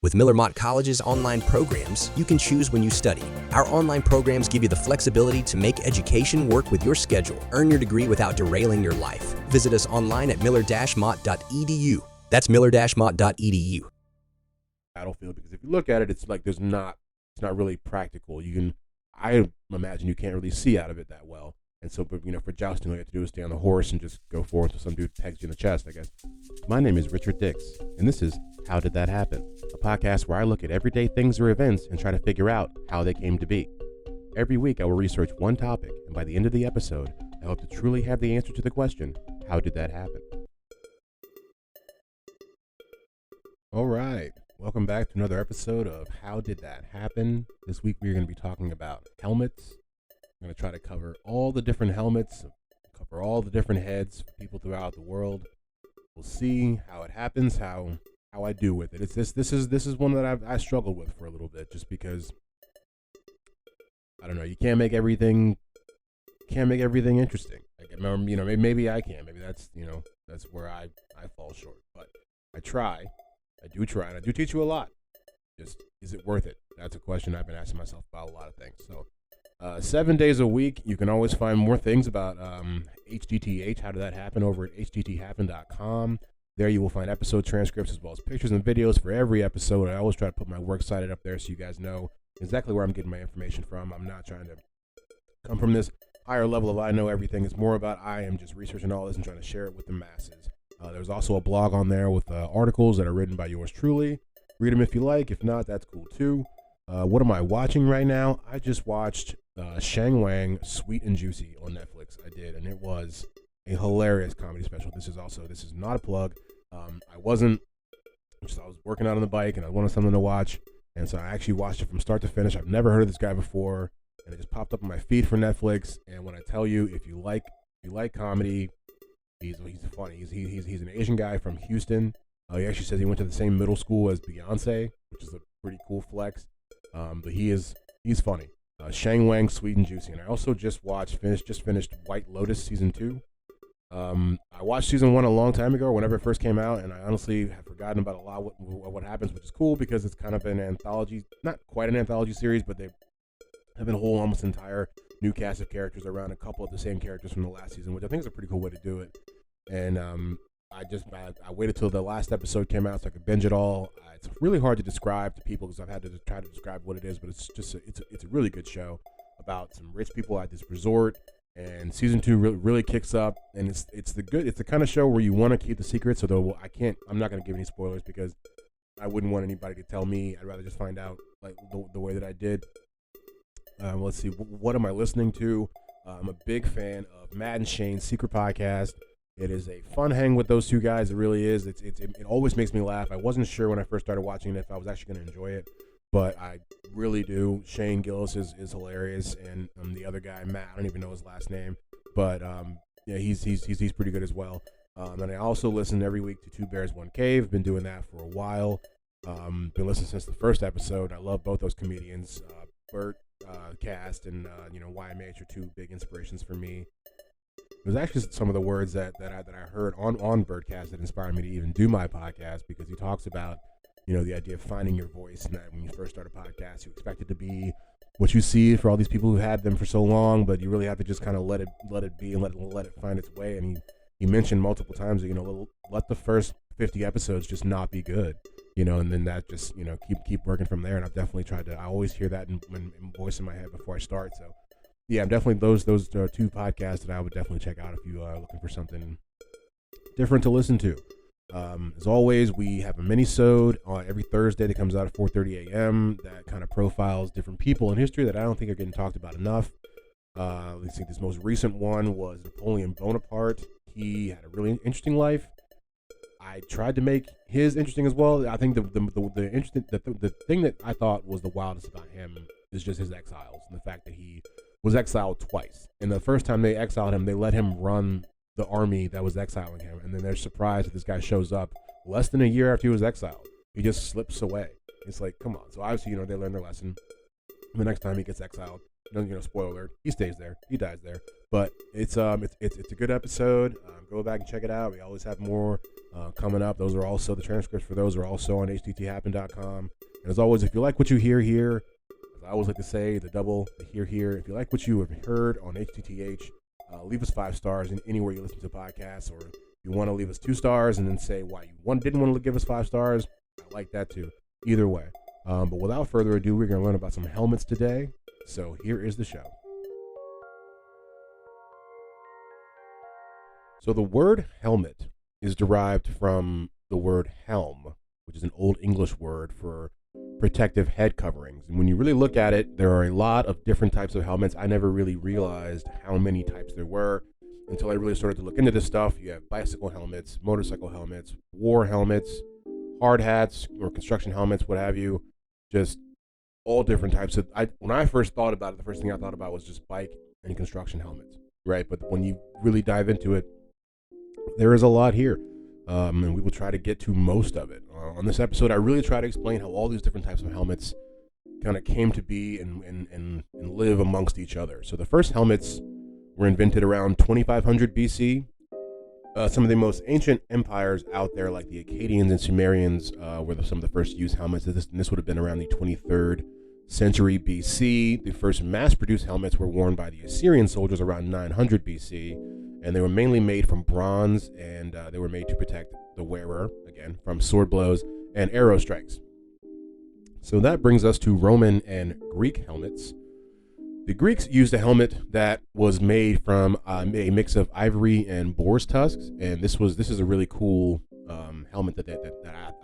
With Miller Mott College's online programs, you can choose when you study. Our online programs give you the flexibility to make education work with your schedule. Earn your degree without derailing your life. Visit us online at miller-mott.edu. That's miller-mott.edu. Battlefield, because if you look at it, it's like it's not really practical. I imagine you can't really see out of it that well. And so, but for jousting, all you have to do is stay on the horse and just go forward until some dude pegs you in the chest, I guess. My name is Richard Dix, and this is How Did That Happen? A podcast where I look at everyday things or events and try to figure out how they came to be. Every week, I will research one topic, and by the end of the episode, I hope to truly have the answer to the question, how did that happen? All right, welcome back to another episode of How Did That Happen? This week, we're going to be talking about helmets. I'm going to try to cover all the different helmets, cover all the different heads for people throughout the world. We'll see how it happens, how I do with it. This is one that I struggled with for a little bit, just because I don't know. You can't make everything interesting. Maybe I can. Maybe that's where I fall short. But I do try, and I do teach you a lot. Just, is it worth it? That's a question I've been asking myself about a lot of things. So. 7 days a week, you can always find more things about HDTH, how did that happen, over at hdthappen.com. There you will find episode transcripts as well as pictures and videos for every episode. I always try to put my works cited up there so you guys know exactly where I'm getting my information from. I'm not trying to come from this higher level of I know everything. It's more about I am just researching all this and trying to share it with the masses. There's also a blog on there with articles that are written by yours truly. Read them if you like. If not, that's cool too. What am I watching right now? I just watched Shang Wang, Sweet and Juicy on Netflix. I did, and it was a hilarious comedy special. This is not a plug. I was working out on the bike, and I wanted something to watch, and so I actually watched it from start to finish. I've never heard of this guy before, and it just popped up on my feed for Netflix. And when I tell you, if you like comedy, he's funny. He's an Asian guy from Houston. He actually says he went to the same middle school as Beyonce, which is a pretty cool flex. But he's funny. Shang Wang, Sweet and Juicy. And I also just finished White Lotus Season 2. I watched Season 1 a long time ago, whenever it first came out, and I honestly have forgotten about a lot of what happens, which is cool because it's kind of an anthology, not quite an anthology series, but they have a whole almost entire new cast of characters around a couple of the same characters from the last season, which I think is a pretty cool way to do it. And I waited till the last episode came out so I could binge it all. It's really hard to describe to people because I've had to try to describe what it is, but it's a really good show about some rich people at this resort. And season 2 really kicks up, and it's the kind of show where you want to keep the secret. So though I'm not going to give any spoilers because I wouldn't want anybody to tell me. I'd rather just find out like the way that I did. Let's see, what am I listening to? I'm a big fan of Matt and Shane's Secret Podcast. It is a fun hang with those two guys. It really is. It always makes me laugh. I wasn't sure when I first started watching it if I was actually going to enjoy it, but I really do. Shane Gillis is hilarious, and the other guy, Matt, I don't even know his last name, but yeah, he's pretty good as well. And I also listen every week to Two Bears One Cave. Been doing that for a while. Been listening since the first episode. I love both those comedians, Bert Cast and YMH are two big inspirations for me. It was actually some of the words that I heard on Birdcast that inspired me to even do my podcast, because he talks about, the idea of finding your voice, and that when you first start a podcast, you expect it to be what you see for all these people who had them for so long, but you really have to just kind of let it be and let it find its way. And he mentioned multiple times that, let the first 50 episodes just not be good, and then that just, keep working from there. And I've definitely tried to, I always hear that in voice in my head before I start. So yeah, I'm definitely, those are two podcasts that I would definitely check out if you are looking for something different to listen to. As always, we have a mini-sode every Thursday that comes out at 4:30 a.m. that kind of profiles different people in history that I don't think are getting talked about enough. Let's see, this most recent one was Napoleon Bonaparte. He had a really interesting life. I tried to make his interesting as well. I think the thing that I thought was the wildest about him is just his exiles, and the fact that he was exiled twice. And the first time they exiled him, they let him run the army that was exiling him, and then they're surprised that this guy shows up less than a year after he was exiled. He just slips away. It's like, come on. So obviously, they learn their lesson. The next time he gets exiled, spoiler alert, he stays there. He dies there. But it's a good episode. Go back and check it out. We always have more coming up. Those are also, the transcripts for those are also on htthappen.com. And as always, if you like what you hear here, as I always like to say, the hear here. If you like what you have heard on HTTH, leave us 5 stars in anywhere you listen to podcasts, or if you want to leave us 2 stars and then say why you didn't want to give us 5 stars, I like that too. Either way. But without further ado, we're going to learn about some helmets today. So here is the show. So the word helmet is derived from the word helm, which is an Old English word for protective head coverings. And when you really look at it, there are a lot of different types of helmets. I never really realized how many types there were until I really started to look into this stuff. You have bicycle helmets, motorcycle helmets, war helmets, hard hats or construction helmets, what have you. Just all different types of. When I first thought about it, the first thing I thought about was just bike and construction helmets, right? But when you really dive into it, there is a lot here, and we will try to get to most of it. On this episode, I really try to explain how all these different types of helmets kind of came to be and live amongst each other. So the first helmets were invented around 2500 BC. Some of the most ancient empires out there, like the Akkadians and Sumerians, were some of the first used helmets. This would have been around the 23rd century BC. The first mass-produced helmets were worn by the Assyrian soldiers around 900 BC, and they were mainly made from bronze, and they were made to protect the wearer, again, from sword blows and arrow strikes. So that brings us to Roman and Greek helmets. The Greeks used a helmet that was made from a mix of ivory and boar's tusks, and this is a really cool helmet that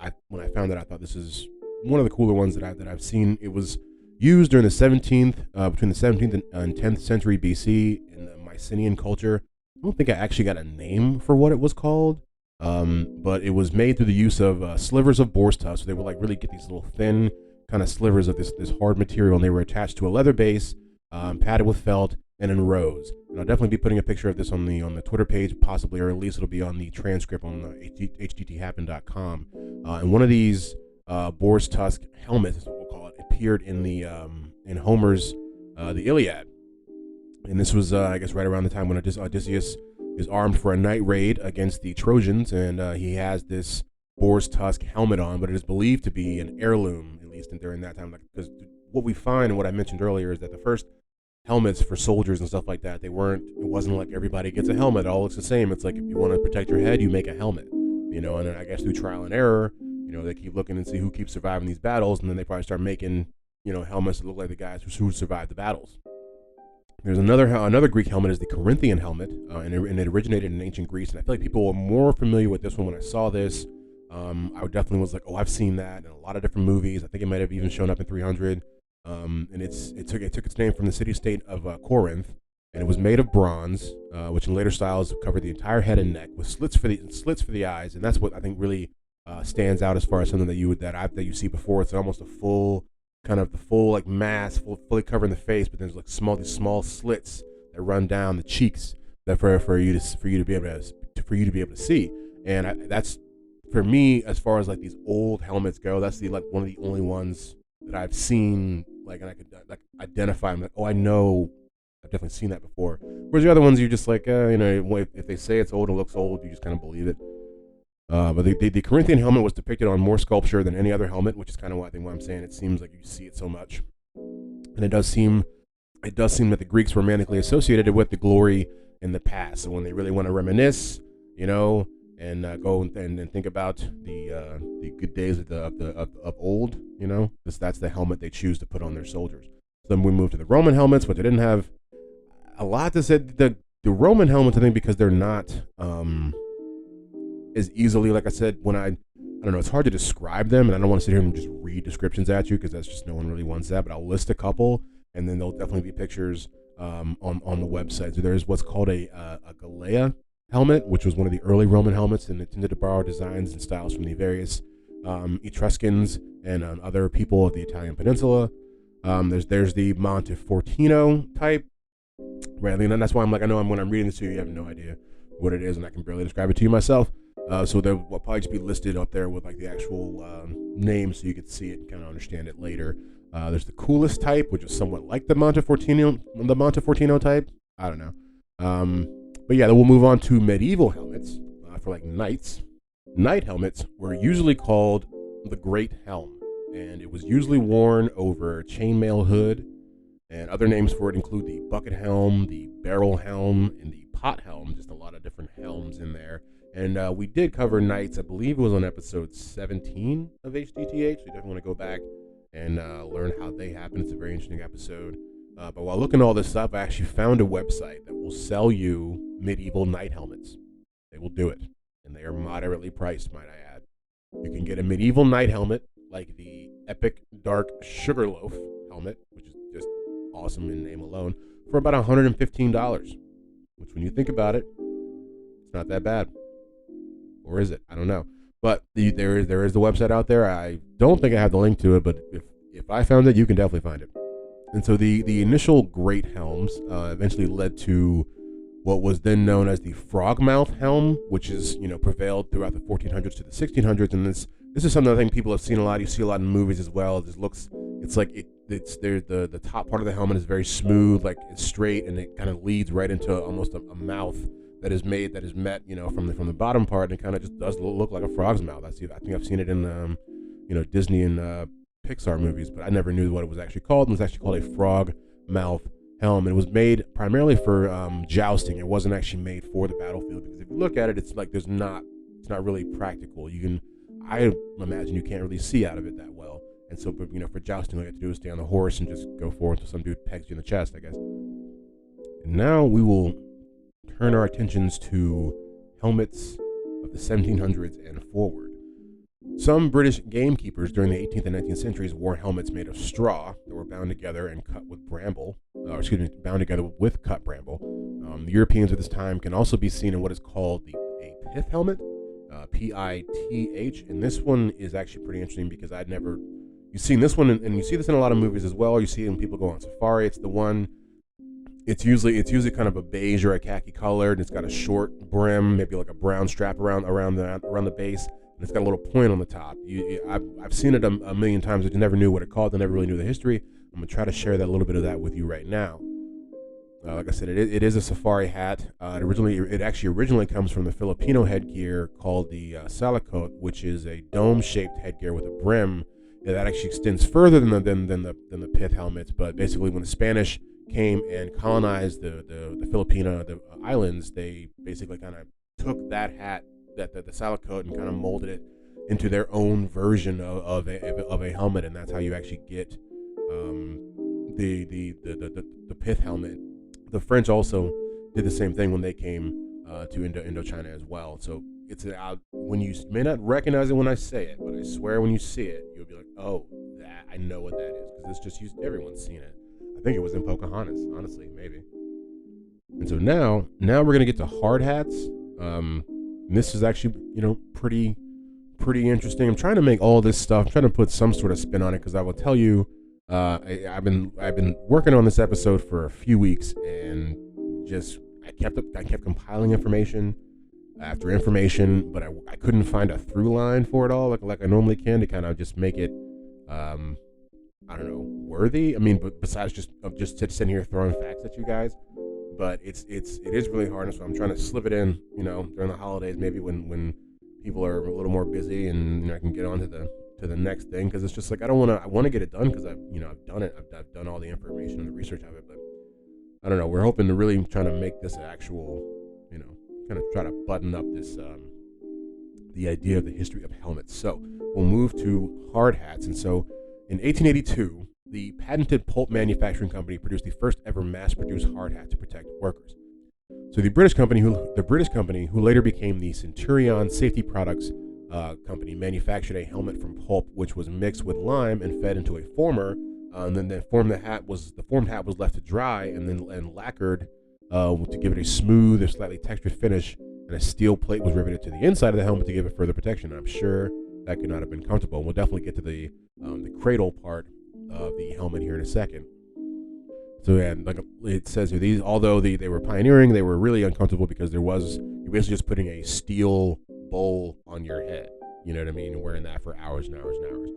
I when I found it, I thought this is one of the cooler ones that I've seen. It was used during the 17th, between the 17th and 10th century BC in the Mycenaean culture. I don't think I actually got a name for what it was called, but it was made through the use of slivers of boar's tusks. So they would like really get these little thin kind of slivers of this hard material, and they were attached to a leather base, padded with felt, and in rows. And I'll definitely be putting a picture of this on the Twitter page, possibly, or at least it'll be on the transcript on htthappen.com. And one of these boar's tusk helmets, is what we'll call it, appeared in in Homer's the Iliad. And this was, I guess, right around the time when Odysseus is armed for a night raid against the Trojans, and he has this boar's tusk helmet on, but it is believed to be an heirloom, at least during that time. Because what we find, and what I mentioned earlier, is that the first helmets for soldiers and stuff like that, it wasn't like everybody gets a helmet. It all looks the same. It's like if you want to protect your head, you make a helmet, and then I guess through trial and error, they keep looking and see who keeps surviving these battles, and then they probably start making, helmets that look like the guys who survived the battles. There's another Greek helmet is the Corinthian helmet, and it originated in ancient Greece. And I feel like people were more familiar with this one when I saw this. I definitely was like, oh, I've seen that in a lot of different movies. I think it might have even shown up in 300. And it took its name from the city-state of Corinth, and it was made of bronze, which in later styles covered the entire head and neck with slits for the eyes. And that's what I think really stands out as far as something that you see before. It's almost a full like mask, fully covering the face, but there's like these small slits that run down the cheeks that for you to be able to see. And that's, for me, as far as like these old helmets go, that's one of the only ones that I've seen, and I could identify them. Like, oh, I know, I've definitely seen that before. Whereas the other ones, you're just like, if they say it's old, it looks old, you just kind of believe it. But the Corinthian helmet was depicted on more sculpture than any other helmet, which is kind of why I'm saying it seems like you see it so much. And it does seem that the Greeks romantically associated it with the glory in the past. So when they really want to reminisce, and go and think about the good days of old, that's the helmet they choose to put on their soldiers. So then we move to the Roman helmets, but they didn't have a lot to say. The Roman helmets, I think, because they're not as easily, like I said, I don't know, it's hard to describe them, and I don't want to sit here and just read descriptions at you, because that's just, no one really wants that, but I'll list a couple, and then there'll definitely be pictures on the website. So there's what's called a Galea helmet, which was one of the early Roman helmets, and it tended to borrow designs and styles from the various Etruscans and other people of the Italian peninsula. There's the Montefortino type, right? And that's why I'm like, when I'm reading this to you, you have no idea what it is, and I can barely describe it to you myself. So there will probably just be listed up there with like the actual name, so you can see it and kind of understand it later. There's the coolest type, which is somewhat like the Montefortino type. I don't know. But yeah, then we'll move on to medieval helmets for like knights. Knight helmets were usually called the Great Helm, and it was usually worn over chainmail hood, and other names for it include the bucket helm, the barrel helm, and the pot helm, just a lot of different helms in there. And we did cover Knights, I believe it was on episode 17 of HDTH, so you definitely want to go back and learn how they happen. It's a very interesting episode. But while looking all this up, I actually found a website that will sell you medieval Knight helmets. They will do it, and they are moderately priced, might I add. You can get a medieval Knight helmet, like the Epic Dark Sugarloaf helmet, which is just awesome in name alone, for about $115, which when you think about it, it's not that bad. Or is it? I don't know. But there is the website out there. I don't think I have the link to it, but if I found it, you can definitely find it. And so the initial Great Helms eventually led to what was then known as the Frogmouth Helm, which is, prevailed throughout the 1400s to the 1600s. And this is something I think people have seen a lot. You see a lot in movies as well. It's like the top part of the helmet is very smooth, like it's straight, and it kind of leads right into almost a mouth that is met, from the bottom part, and it kind of just does look like a frog's mouth. I think I've seen it in, Disney and Pixar movies, but I never knew what it was actually called. It was actually called a frog mouth helm. And it was made primarily for jousting. It wasn't actually made for the battlefield, because if you look at it, it's like it's not really practical. I imagine you can't really see out of it that well. And so, for jousting, all you have to do is stay on the horse and just go forward until some dude pegs you in the chest, I guess. And now we will turn our attentions to helmets of the 1700s and forward. Some British gamekeepers during the 18th and 19th centuries wore helmets made of straw that were bound together and cut with bound together with cut bramble. The Europeans at this time can also be seen in what is called a pith helmet, P-I-T-H, and this one is actually pretty interesting because you've seen this one, and you see this in a lot of movies as well. You see it when people go on safari. It's usually kind of a beige or a khaki color, and it's got a short brim, maybe like a brown strap around the base, and it's got a little point on the top. I've seen it a million times, but I never knew what it called. I never really knew the history. I'm gonna try to share that little bit of that with you right now. Like I said, it is a safari hat. It actually originally comes from the Filipino headgear called the salakot, which is a dome-shaped headgear with a brim that actually extends further than the pith helmets. But basically, when the Spanish came and colonized the Filipino islands, they basically kind of took that hat, the salakot, and kind of molded it into their own version of a helmet, and that's how you actually get the pith helmet. The French also did the same thing when they came to Indochina as well. So it's when you may not recognize it when I say it, but I swear when you see it, you'll be like, oh, that I know what that is, because it's just used. Everyone's seen it. I think it was in Pocahontas, honestly, maybe. And so now we're gonna get to hard hats. And this is actually, pretty interesting. I'm trying to make all this stuff. I'm trying to put some sort of spin on it, because I will tell you, I've been working on this episode for a few weeks, and I kept compiling information after information, but I couldn't find a through line for it all like I normally can to kind of just make it I don't know, worthy. I mean, but besides just sitting here throwing facts at you guys, but it is really hard, and so I'm trying to slip it in, during the holidays, maybe when people are a little more busy, and I can get on to the next thing, because it's just like I want to get it done, because I've done it. I've done all the information and the research of it, but I don't know. We're hoping to really try to make this an actual, kind of try to button up this the idea of the history of helmets. So we'll move to hard hats, and so in 1882, the patented pulp manufacturing company produced the first ever mass-produced hard hat to protect workers. So the British company, who later became the Centurion Safety Products company, manufactured a helmet from pulp, which was mixed with lime and fed into a former. And then the formed hat was left to dry and lacquered to give it a smooth or slightly textured finish, and a steel plate was riveted to the inside of the helmet to give it further protection. I'm sure that could not have been comfortable. We'll definitely get to the cradle part of the helmet here in a second. So yeah, like it says here, although they were pioneering, they were really uncomfortable because you're basically just putting a steel bowl on your head. You know what I mean? And wearing that for hours and hours and hours.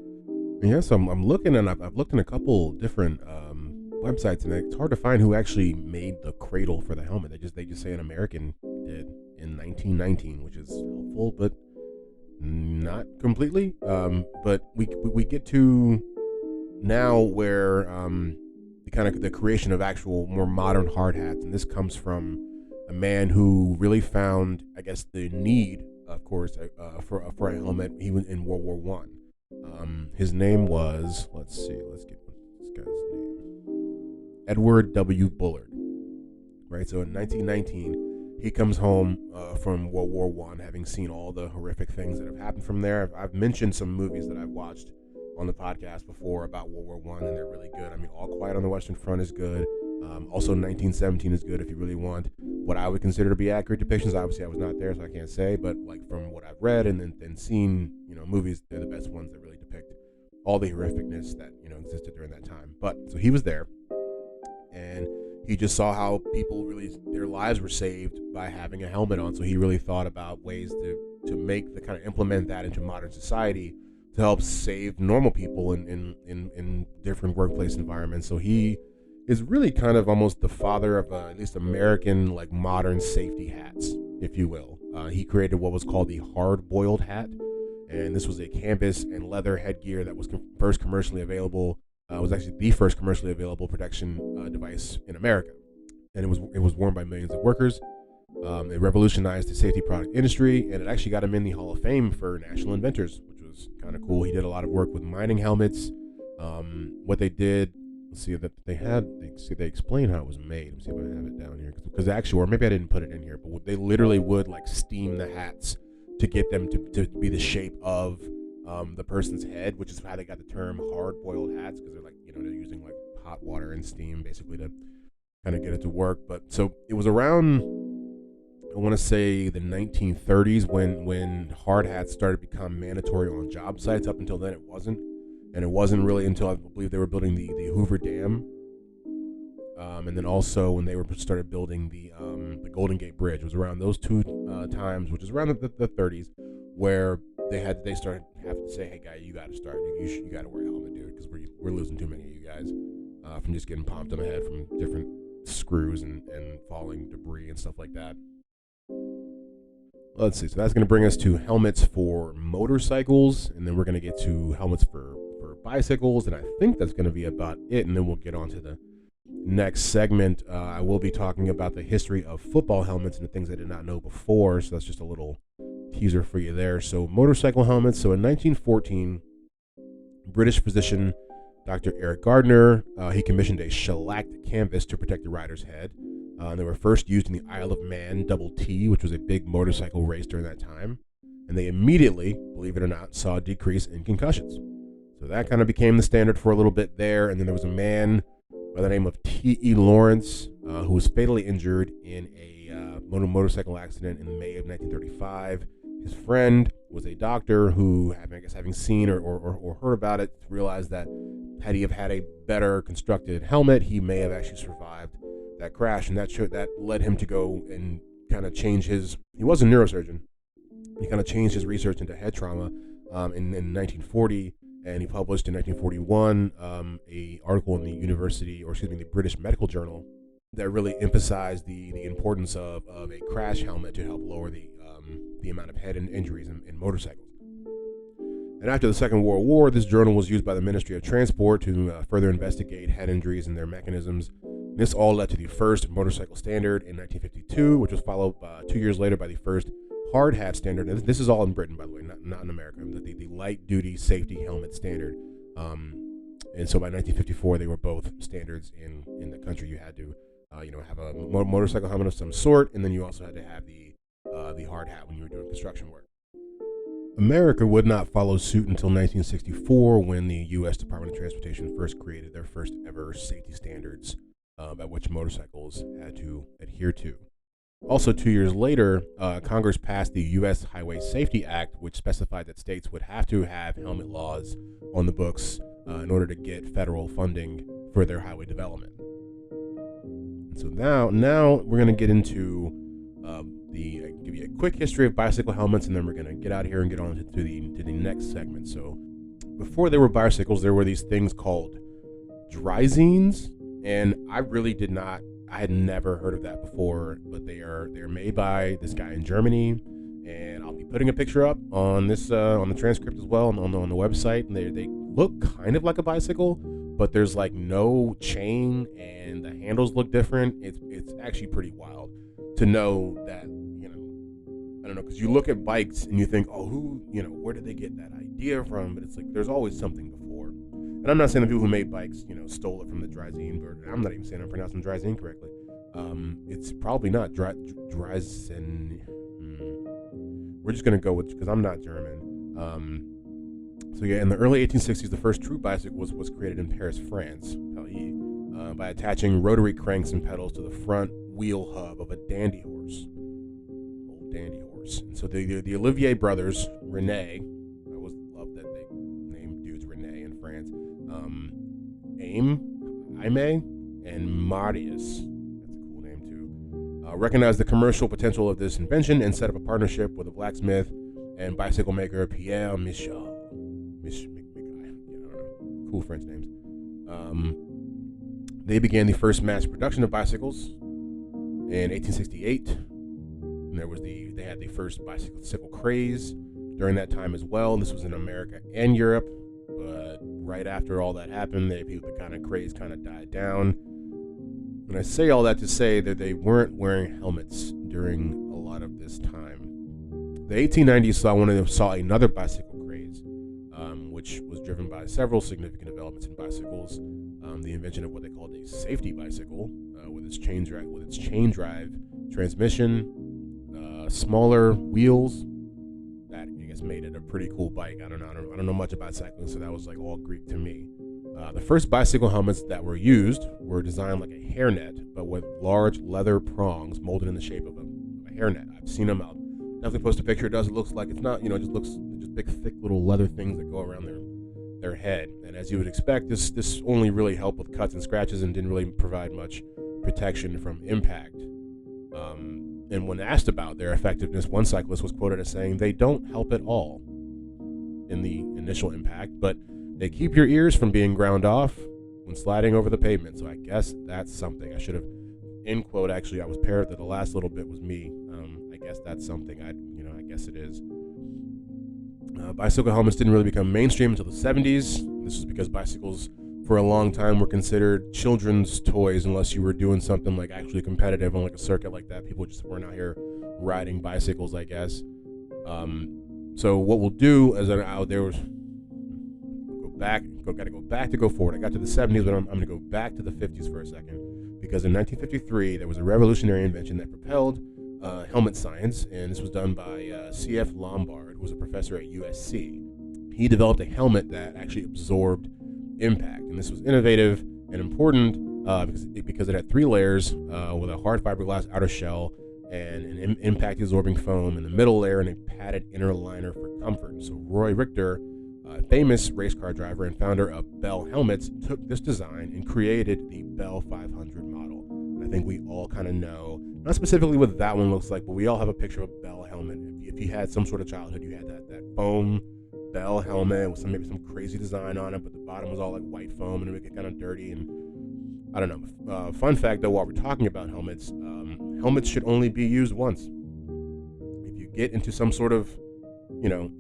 And yeah, so I'm looking, and I've looked in a couple different websites, and it's hard to find who actually made the cradle for the helmet. They just say an American did in 1919, which is helpful, but Not completely, but we get to now where the creation of actual more modern hard hats, and this comes from a man who really found, I guess, the need, of course, for a helmet. He was in World War One. His name was, let's get this guy's name, Edward W. Bullard. Right, so in 1919, he comes home from World War One, having seen all the horrific things that have happened from there. I've mentioned some movies that I've watched on the podcast before about World War One, and they're really good. I mean, All Quiet on the Western Front is good. Also, 1917 is good if you really want what I would consider to be accurate depictions. Obviously, I was not there, so I can't say, but like from what I've read and seen, movies, they're the best ones that really depict all the horrificness that existed during that time. But so he was there, and he just saw how people really, their lives were saved by having a helmet on. So he really thought about ways to make the kind of implement that into modern society to help save normal people in different workplace environments. So he is really kind of almost the father of at least American like modern safety hats, if you will. He created what was called the hard-boiled hat, and this was a canvas and leather headgear that was first commercially available. Was actually the first commercially available protection device in America, and it was worn by millions of workers. It revolutionized the safety product industry, and it actually got him in the Hall of Fame for national inventors, which was kind of cool. He did a lot of work with mining helmets. What they did, let's see that they explain how it was made. Let's see if I have it down here, because actually, or maybe I didn't put it in here, but they literally would like steam the hats to get them to be the shape of the person's head, which is how they got the term hard-boiled hats, because they're like, they're using like hot water and steam basically to kind of get it to work. But so it was around, I want to say the 1930s when hard hats started to become mandatory on job sites. Up until then, it wasn't, and it wasn't really until I believe they were building the Hoover Dam, and then also when they started building the Golden Gate Bridge. It was around those two times, which is around the 30s, where they started having to say, hey guy, you got to start. You got to wear a helmet, dude, because we're losing too many of you guys from just getting pumped on the head from different screws and falling debris and stuff like that. Let's see. So that's going to bring us to helmets for motorcycles, and then we're going to get to helmets for bicycles, and I think that's going to be about it. And then we'll get on to the next segment. I will be talking about the history of football helmets and the things I did not know before. So that's just a little teaser for you there. So motorcycle helmets. So in 1914, British physician Dr. Eric Gardner, he commissioned a shellacked canvas to protect the rider's head. They were first used in the Isle of Man Double T, which was a big motorcycle race during that time. And they immediately, believe it or not, saw a decrease in concussions. So that kind of became the standard for a little bit there. And then there was a man by the name of T.E. Lawrence, who was fatally injured in a motorcycle accident in May of 1935. His friend was a doctor who, having seen or heard about it, realized that had he have had a better constructed helmet, he may have actually survived that crash. And that led him to go and kind of change his. He was a neurosurgeon. He kind of changed his research into head trauma in 1940. And he published in 1941 a article in the British Medical Journal that really emphasized the importance of a crash helmet to help lower the amount of head injuries in motorcycles. And after the Second World War, this journal was used by the Ministry of Transport to further investigate head injuries and their mechanisms. This all led to the first motorcycle standard in 1952, which was followed 2 years later by the first hard hat standard. And this is all in Britain, by the way, not in America. The light duty safety helmet standard. And so by 1954, they were both standards in the country. You had to, have a motorcycle helmet of some sort, and then you also had to have the hard hat when you were doing construction work. America would not follow suit until 1964, when the U.S. Department of Transportation first created their first ever safety standards by which motorcycles had to adhere to. Also, 2 years later, Congress passed the U.S. Highway Safety Act, which specified that states would have to have helmet laws on the books in order to get federal funding for their highway development. And so now we're going to get into give you a quick history of bicycle helmets, and then we're going to get out here and get on to the next segment. So before there were bicycles, there were these things called Dryzines, and I had never heard of that before, but they're made by this guy in Germany, and I'll be putting a picture up on this on the transcript as well, on the website. And they look kind of like a bicycle, but there's like no chain, and the handles look different. It's actually pretty wild to know that, I don't know, because you look at bikes and you think, oh, where did they get that idea from? But it's like there's always something before. And I'm not saying the people who made bikes, stole it from the Draisine bird. I'm not even saying I'm pronouncing Draisine correctly. It's probably not Draisen. We're just gonna go with, because I'm not German. So yeah, in the early 1860s, the first true bicycle was created in Paris, France, by attaching rotary cranks and pedals to the front wheel hub of a dandy horse. Old dandy horse. And so the Olivier brothers, Rene, I always love that they named dudes Rene in France, Aime, and Marius, recognized the commercial potential of this invention and set up a partnership with a blacksmith and bicycle maker Pierre Michaud. Cool French names. They began the first mass production of bicycles in 1868. And they had the first bicycle craze during that time as well. This was in America and Europe, but right after all that happened, the craze kind of died down. And I say all that to say that they weren't wearing helmets during a lot of this time. The 1890s saw another bicycle craze, which was driven by several significant developments in bicycles. The invention of what they called a safety bicycle, with its chain drive transmission, smaller wheels. That, I guess, made it a pretty cool bike. I don't know much about cycling, so that was like all Greek to me. The first bicycle helmets that were used were designed like a hairnet, but with large leather prongs molded in the shape of a hairnet. I've seen them out. Definitely post a picture. It looks like it's not, just big, thick little leather things that go around their head. And as you would expect, this only really helped with cuts and scratches and didn't really provide much protection from impact. And when asked about their effectiveness, one cyclist was quoted as saying, "They don't help at all in the initial impact, but they keep your ears from being ground off when sliding over the pavement." So I guess that's something. I should have, end quote, actually, I was parroted. The last little bit was me. I guess that's something. I guess it is. Bicycle helmets didn't really become mainstream until the 70s. This was because bicycles, for a long time, were considered children's toys unless you were doing something like actually competitive on like a circuit like that. People just weren't out here riding bicycles, I guess. So what we'll do is gotta go back to go forward. I got to the 70s, but I'm going to go back to the 50s for a second, because in 1953 there was a revolutionary invention that propelled helmet science, and this was done by C.F. Lombard, who was a professor at USC. He developed a helmet that actually absorbed impact, and this was innovative and important because it had 3 layers with a hard fiberglass outer shell and an impact-absorbing foam in the middle layer and a padded inner liner for comfort. So Roy Richter, a famous race car driver and founder of Bell Helmets, took this design and created the Bell 500 model. And I think we all kind of know, not specifically what that one looks like, but we all have a picture of a Bell helmet. If you had some sort of childhood, you had that foam Bell helmet with maybe some crazy design on it, but the bottom was all like white foam and it would get kind of dirty. And I don't know. Fun fact though, while we're talking about helmets, helmets should only be used once. If you get into some sort of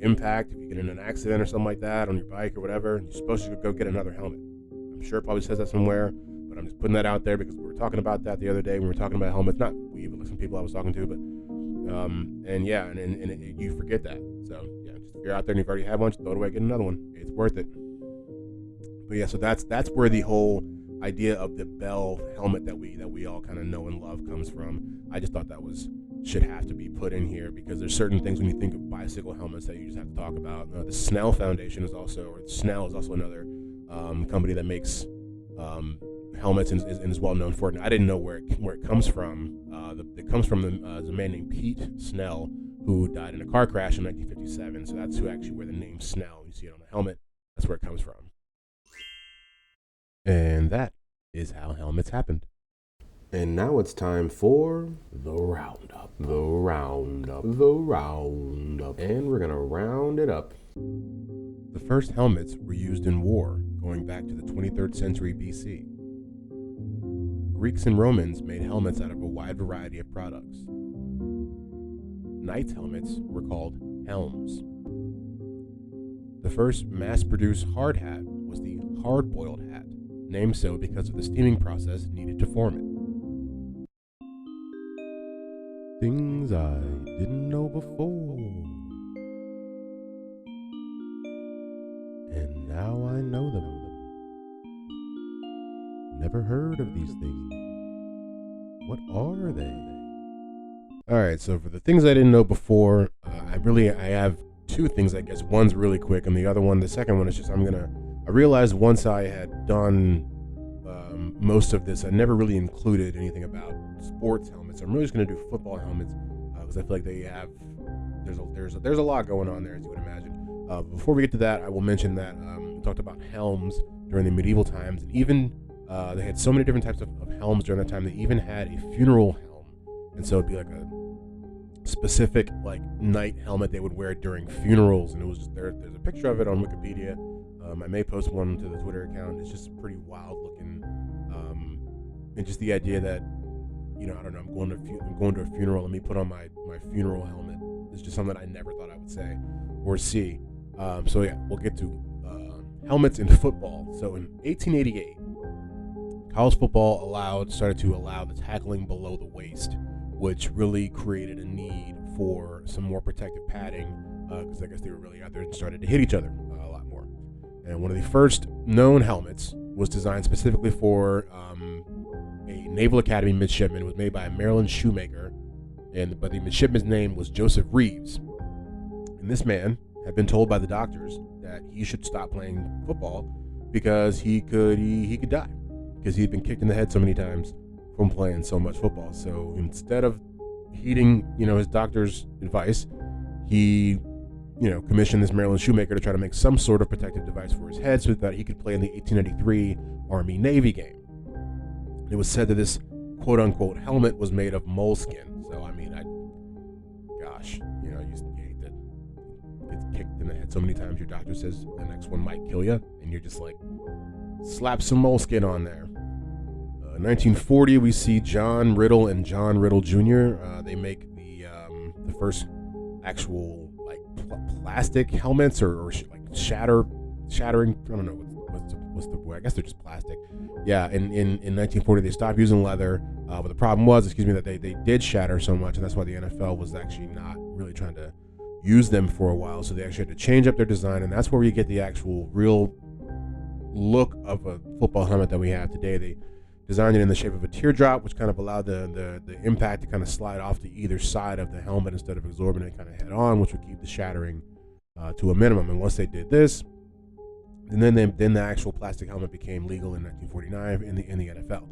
impact, if you get in an accident or something like that on your bike or whatever, you're supposed to go get another helmet. I'm sure it probably says that somewhere, but I'm just putting that out there because we were talking about that the other day when we were talking about helmets. Not we, but some people I was talking to, but you forget that. So yeah, just if you're out there and you've already had one, just throw it away, get another one. It's worth it. But yeah, so that's where the whole idea of the Bell helmet that we all kind of know and love comes from. I just thought that should have to be put in here because there's certain things when you think of bicycle helmets that you just have to talk about. The Snell Foundation is also, Snell is also another company that makes helmets and is well known for it. And I didn't know where it comes from. It comes from a man named Pete Snell, who died in a car crash in 1957. So that's where the name Snell, you see it on the helmet, that's where it comes from. And that is how helmets happened. And now it's time for the roundup. And we're going to round it up. The first helmets were used in war, going back to the 23rd century BC. Greeks and Romans made helmets out of a wide variety of products. knights' helmets were called helms. The first mass-produced hard hat was the hard-boiled hat, named so because of the steaming process needed to form it. Things I didn't know before, and now I know them. Never heard of these things. What are they? Alright, so for the things I didn't know before, I have two things, I guess. One's really quick, and the second one is just I realized once I had done most of this, I never really included anything about sports helmets. I'm really just going to do football helmets because I feel like there's a lot going on there, as you would imagine. Before we get to that, I will mention that we talked about helms during the medieval times, and even they had so many different types of helms during that time. They even had a funeral helm, and so it'd be like a specific like knight helmet they would wear during funerals, and it was just there's a picture of it on Wikipedia. I may post one to the Twitter account. It's just pretty wild looking, and just the idea that, I don't know, I'm going to a funeral. Let me put on my funeral helmet. It's just something I never thought I would say or see. So yeah, we'll get to helmets in football. So in 1888, college football started to allow the tackling below the waist, which really created a need for some more protective padding because I guess they were really out there and started to hit each other a lot more. And one of the first known helmets was designed specifically for a Naval Academy midshipman. It was made by a Maryland shoemaker, but the midshipman's name was Joseph Reeves. And this man had been told by the doctors that he should stop playing football because he could die, because he had been kicked in the head so many times from playing so much football. So instead of heeding, his doctor's advice, he, commissioned this Maryland shoemaker to try to make some sort of protective device for his head so that he could play in the 1893 Army-Navy game. It was said that this quote-unquote helmet was made of moleskin. So, you hate that gets kicked in the head so many times your doctor says the next one might kill you, and you're just like, slap some moleskin on there. 1940, we see John Riddle and John Riddle Jr. They make the first actual plastic helmets or shattering. I don't know what's the word. I guess they're just plastic. Yeah, in 1940 they stopped using leather, but the problem was, that they did shatter so much, and that's why the NFL was actually not really trying to use them for a while. So they actually had to change up their design, and that's where we get the actual real look of a football helmet that we have today. They designed it in the shape of a teardrop, which kind of allowed the impact to kind of slide off to either side of the helmet instead of absorbing it kind of head on, which would keep the shattering to a minimum. And once they did this, and then the actual plastic helmet became legal in 1949 in the NFL.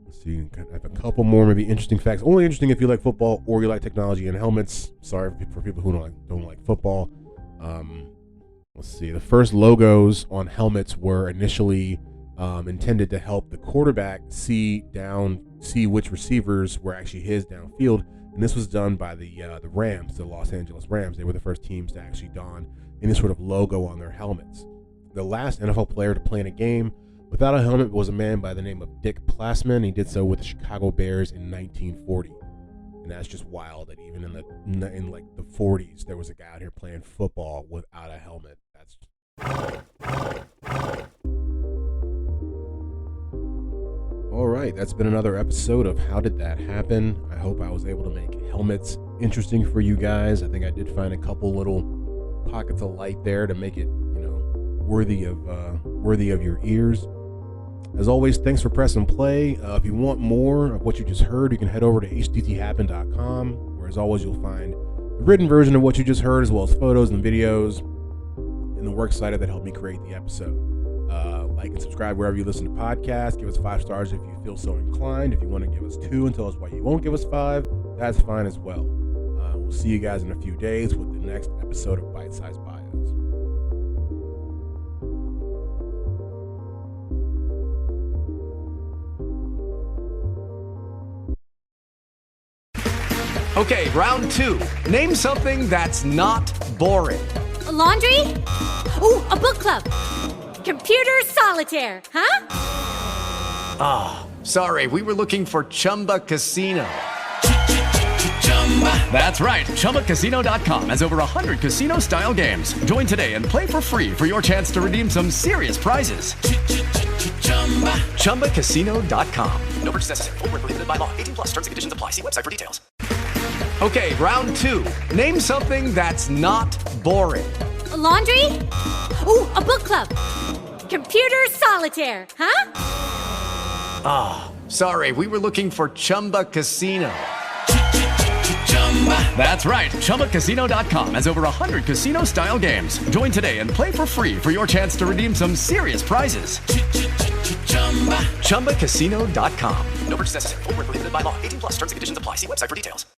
Let's see, I have a couple more maybe interesting facts. Only interesting if you like football or you like technology and helmets. Sorry for people who don't like football. Let's see. The first logos on helmets were initially intended to help the quarterback see which receivers were actually his downfield, and this was done by the Rams, the Los Angeles Rams. They were the first teams to actually don any sort of logo on their helmets. The last NFL player to play in a game without a helmet was a man by the name of Dick Plasman. He did so with the Chicago Bears in 1940, and that's just wild that even in the 40s there was a guy out here playing football without a helmet. That's all right, that's been another episode of How Did That Happen? I hope I was able to make helmets interesting for you guys. I think I did find a couple little pockets of light there to make it, worthy of your ears. As always, thanks for pressing play. If you want more of what you just heard, you can head over to hdthappen.com, where as always you'll find the written version of what you just heard, as well as photos and videos, and the works cited that helped me create the episode. Like and subscribe wherever you listen to podcasts. Give us 5 stars if you feel so inclined. If you want to give us 2 and tell us why you won't give us 5, that's fine as well. We'll see you guys in a few days with the next episode of Bite Size Bios. Okay, round 2. Name something that's not boring. A laundry? Ooh, a book club. Computer solitaire, huh? Sorry, we were looking for Chumba Casino. That's right. ChumbaCasino.com has over 100 casino-style games. Join today and play for free for your chance to redeem some serious prizes. ChumbaCasino.com. No purchase necessary. Void where prohibited by law. 18 plus. Terms and conditions apply. See website for details. Okay, round two. Name something that's not boring. A laundry? Ooh, a book club. Computer solitaire, huh? Sorry, we were looking for Chumba Casino. That's right. ChumbaCasino.com has over 100 casino-style games. Join today and play for free for your chance to redeem some serious prizes. ChumbaCasino.com. No purchase necessary. Void where prohibited by law. 18 plus. Terms and conditions apply. See website for details.